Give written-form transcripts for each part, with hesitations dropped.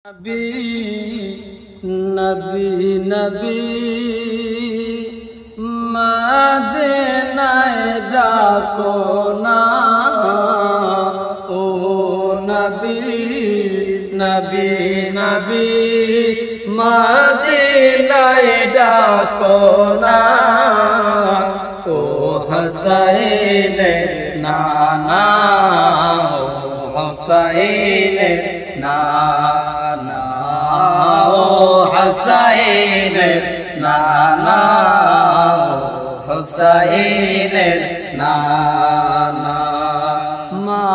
নবী নবী নবী মদিনায় ডাকো না ও নবী নবী নবী মদিনায় ডাকো না ও হুসাইন নানা ও হুসাইন নানা ও হুসাইন নানা ও হুসাইন নানা মা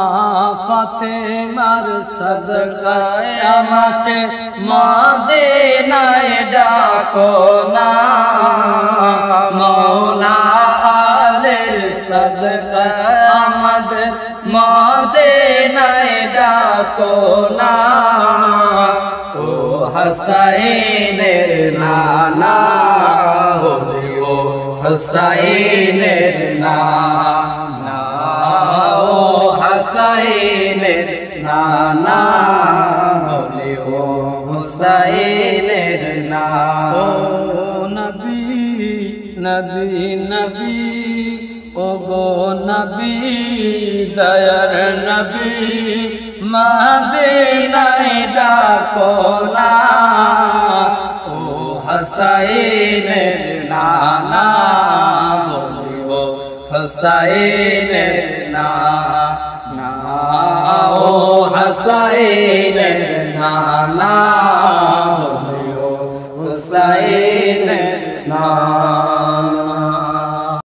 ফাতেমার সদকায় আমাকে মদিনায় ডাকো না মওলা আলীর সদকায় আমাদের মদিনায় ডাকো না ও হুসাইনের নানা ও হুসাইনের নানা ও হুসাইনের নানা ও হুসাইনের নানা ও নবী নবী নবী ও গো নবী দয়ার নবী মদিনায় ডাকো না ও হুসাইনের নানা বলিও হুসাইনের নানা ও হুসাইনের নানা বলিও হুসাইন